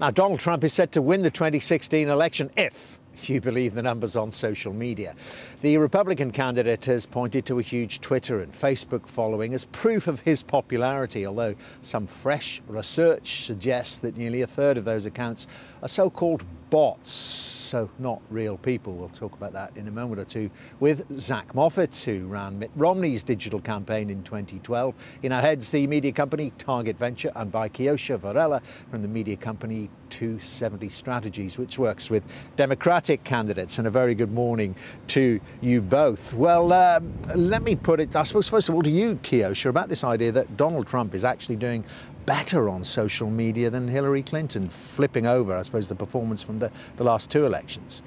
Now, Donald Trump is set to win the 2016 election if you believe the numbers on social media. The Republican candidate has pointed to a huge Twitter and Facebook following as proof of his popularity, although some fresh research suggests that nearly a third of those accounts are so-called bots, so not real people. We'll talk about that in a moment or two with Zach Moffat, who ran Mitt Romney's digital campaign in 2012. He now heads the media company Target Venture, and by Kiosha Varela from the media company 270 Strategies, which works with Democratic candidates. And a very good morning to you both. Well, let me put it, I suppose, first of all, to you, Kiosha, about this idea that Donald Trump is actually doing better on social media than Hillary Clinton, flipping over, I suppose, the performance from the last two elections.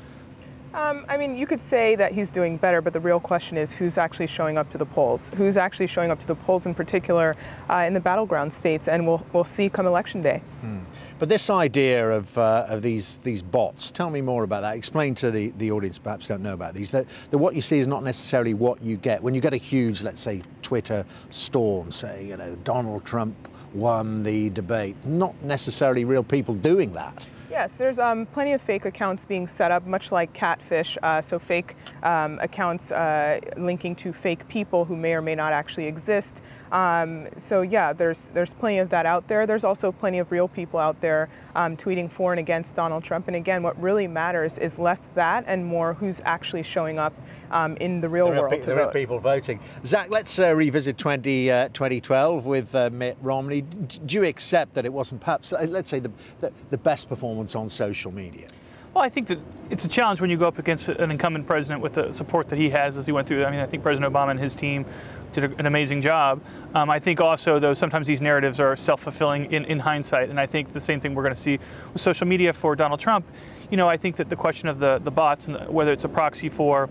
I mean, you could say that he's doing better, but the real question is who's actually showing up to the polls? Who's actually showing up to the polls in particular in the battleground states, and we'll see come Election Day. But this idea of these bots, tell me more about that. Explain to the audience, perhaps don't know about these, that what you see is not necessarily what you get. When you get a huge, let's say, Twitter storm, say, you know, Donald Trump won the debate, not necessarily real people doing that. Yes, there's plenty of fake accounts being set up, much like catfish, so fake accounts linking to fake people who may or may not actually exist. So yeah, there's plenty of that out there. There's also plenty of real people out there tweeting for and against Donald Trump. And again, what really matters is less that and more who's actually showing up in the real world to the real people voting. Zach, let's revisit 2012 with Mitt Romney. Do you accept that it wasn't perhaps, let's say, the best performance on social media? Well, I think that it's a challenge when you go up against an incumbent president with the support that he has as he went through. I mean, I think President Obama and his team did an amazing job. I think also, though, sometimes these narratives are self-fulfilling in hindsight, and I think the same thing we're going to see with social media for Donald Trump. You know, I think that the question of the bots and whether it's a proxy for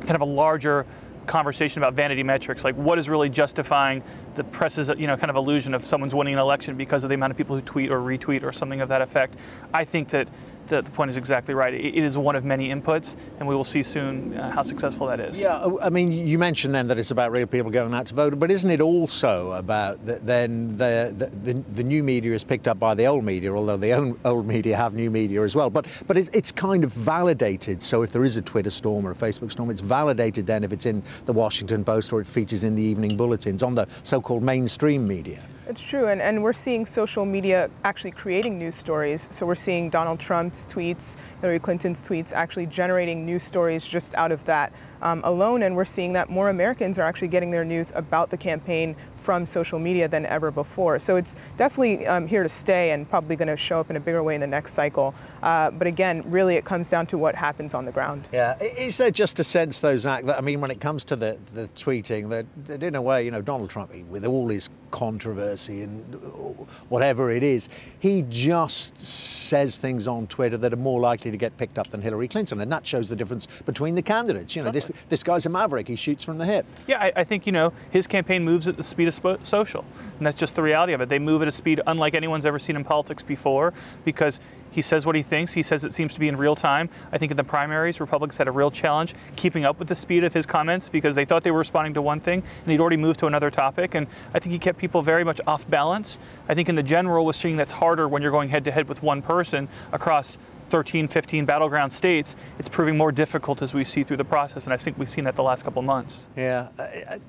kind of a larger conversation about vanity metrics, like what is really justifying the press's, you know, kind of illusion of someone's winning an election because of the amount of people who tweet or retweet or something of that effect. I think that the point is exactly right. It is one of many inputs, and we will see soon how successful that is. Yeah, I mean, you mentioned then that it's about real people going out to vote, but isn't it also about that then the new media is picked up by the old media, although the old media have new media as well. But it's kind of validated. So if there is a Twitter storm or a Facebook storm, it's validated then if it's in the Washington Post or it features in the evening bulletins on the so-called mainstream media. It's true, and we're seeing social media actually creating news stories. So we're seeing Donald Trump's tweets, Hillary Clinton's tweets actually generating news stories just out of that alone, and we're seeing that more Americans are actually getting their news about the campaign from social media than ever before. So it's definitely here to stay and probably going to show up in a bigger way in the next cycle. But again, really it comes down to what happens on the ground. Yeah. Is there just a sense, though, Zach, that, I mean, when it comes to the tweeting, that in a way, you know, Donald Trump, with all his controversy and whatever it is, he just says things on Twitter that are more likely to get picked up than Hillary Clinton, and that shows the difference between the candidates. You know, this guy's a maverick. He shoots from the hip. Yeah, I think, you know, his campaign moves at the speed of social, and that's just the reality of it. They move at a speed unlike anyone's ever seen in politics before, because he says what he thinks. He says it seems to be in real time. I think in the primaries, Republicans had a real challenge keeping up with the speed of his comments because they thought they were responding to one thing, and he'd already moved to another topic. And I think he kept people very much off balance. I think in the general, we're seeing that's harder when you're going head-to-head with one person across 13, 15 battleground states. It's proving more difficult as we see through the process, and I think we've seen that the last couple of months. Yeah,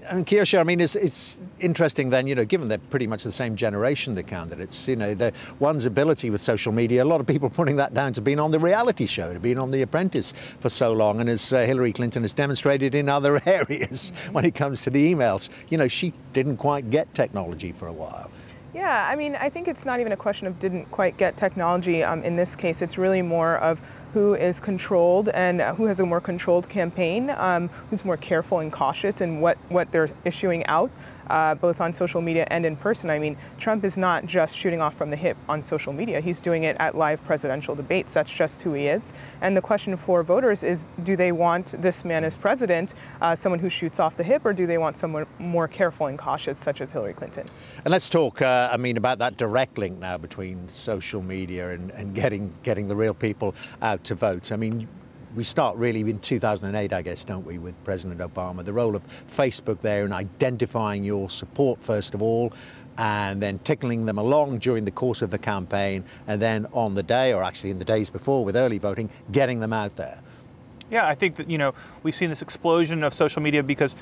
and Kiosha, I mean, it's interesting then, you know, given they're pretty much the same generation, the candidates, you know, one's ability with social media, a lot of people putting that down to being on the reality show, to being on The Apprentice for so long, and as Hillary Clinton has demonstrated in other areas when it comes to the emails, you know, she didn't quite get technology for a while. Yeah, I mean, I think it's not even a question of didn't quite get technology. In this case, it's really more of who is controlled and who has a more controlled campaign, who's more careful and cautious in what they're issuing out. Both on social media and in person. I mean, Trump is not just shooting off from the hip on social media. He's doing it at live presidential debates. That's just who he is. And the question for voters is, do they want this man as president, someone who shoots off the hip, or do they want someone more careful and cautious, such as Hillary Clinton? And let's talk, I mean, about that direct link now between social media and getting the real people out to vote. I mean, we start really in 2008, I guess, don't we, with President Obama, the role of Facebook there in identifying your support, first of all, and then tickling them along during the course of the campaign, and then on the day, or actually in the days before with early voting, getting them out there. Yeah, I think that, we've seen this explosion of social media because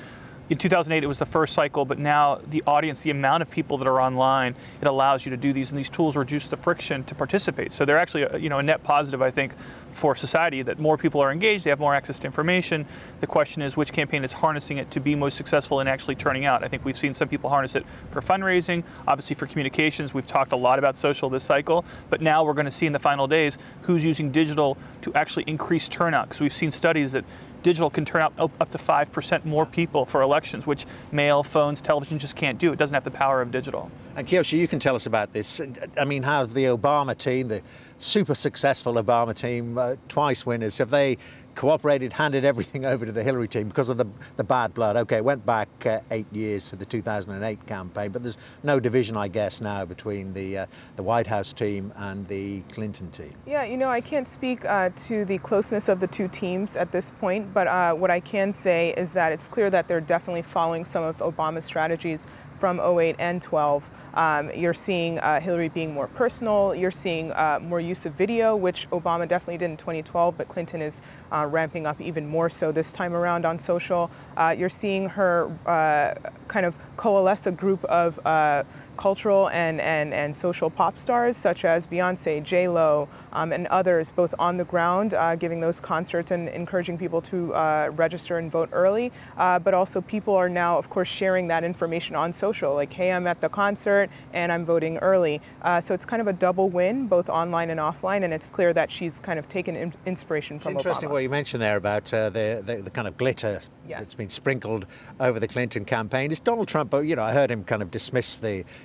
in 2008 it was the first cycle, but now the audience, the amount of people that are online, it allows you to do these, and these tools reduce the friction to participate. So they're actually a net positive, I think, for society, that more people are engaged, they have more access to information. The question is which campaign is harnessing it to be most successful in actually turning out. I think we've seen some people harness it for fundraising, obviously for communications. We've talked a lot about social this cycle, but now we're going to see in the final days who's using digital to actually increase turnout, because we've seen studies that digital can turn out up to 5% more people for elections, which mail, phones, television just can't do. It doesn't have the power of digital. And Kiyoshi, you can tell us about this. I mean, how the Obama team, the super successful Obama team, twice winners, have they cooperated, handed everything over to the Hillary team because of the bad blood? Okay, it went back 8 years to the 2008 campaign, but there's no division, I guess, now between the White House team and the Clinton team. Yeah, I can't speak to the closeness of the two teams at this point, but what I can say is that it's clear that they're definitely following some of Obama's strategies from 08 and 12. You're seeing Hillary being more personal. You're seeing more use of video, which Obama definitely did in 2012, but Clinton is ramping up even more so this time around on social. You're seeing her kind of coalesce a group of cultural and social pop stars such as Beyonce, J-Lo, and others, both on the ground, giving those concerts and encouraging people to register and vote early. But also people are now, of course, sharing that information on social, like, hey, I'm at the concert and I'm voting early. So it's kind of a double win, both online and offline, and it's clear that she's kind of taken inspiration from Obama. It's interesting what you mentioned there about the kind of glitter that's been sprinkled over the Clinton campaign. Is Donald Trump, I heard him kind of dismiss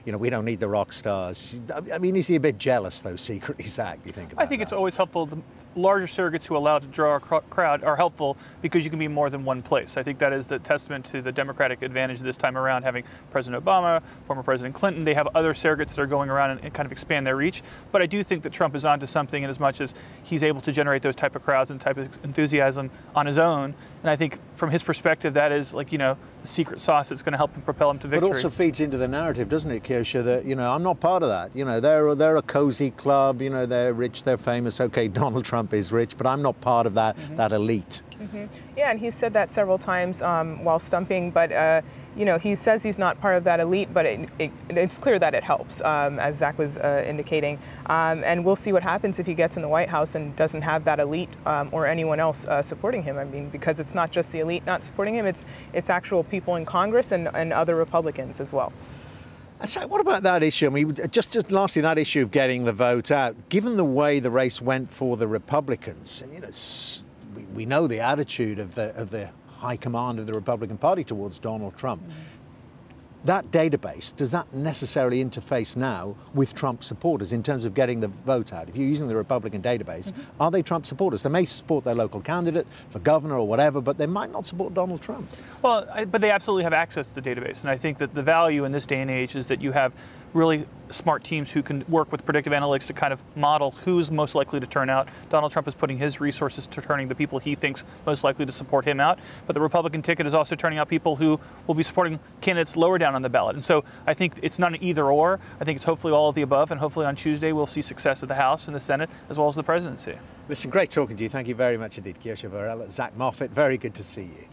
we don't need the rock stars. I mean, is he a bit jealous, though, secretly, Zach, do you think about I think it's always helpful. The larger surrogates who allow to draw a crowd are helpful because you can be more than one place. I think that is the testament to the Democratic advantage this time around, having President Obama, former President Clinton. They have other surrogates that are going around and kind of expand their reach. But I do think that Trump is onto something in as much as he's able to generate those type of crowds and type of enthusiasm on his own. And I think from his perspective, that is the secret sauce that's going to help him propel him to victory. But also feeds into the narrative, doesn't it, Kiyoshi, that, I'm not part of that. They're a cozy club, they're rich, they're famous. Okay, Donald Trump is rich, but I'm not part of that, that elite. Yeah, and he said that several times while stumping, but he says he's not part of that elite, but it's clear that it helps, as Zach was indicating. And we'll see what happens if he gets in the White House and doesn't have that elite or anyone else supporting him. I mean, because it's not just the elite not supporting him, it's actual people in Congress and other Republicans as well. So what about that issue? I mean, just lastly, that issue of getting the vote out. Given the way the race went for the Republicans, and we know the attitude of the high command of the Republican Party towards Donald Trump. That database, does that necessarily interface now with Trump supporters in terms of getting the vote out? If you're using the Republican database, are they Trump supporters? They may support their local candidate for governor or whatever, but they might not support Donald Trump. Well, but they absolutely have access to the database. And I think that the value in this day and age is that you have really smart teams who can work with predictive analytics to kind of model who's most likely to turn out. Donald Trump is putting his resources to turning the people he thinks most likely to support him out. But the Republican ticket is also turning out people who will be supporting candidates lower down on the ballot. And so I think it's not an either or. I think it's hopefully all of the above. And hopefully on Tuesday we'll see success at the House and the Senate as well as the presidency. Listen, great talking to you. Thank you very much indeed. Kiyoshi Varela, Zach Moffat, very good to see you.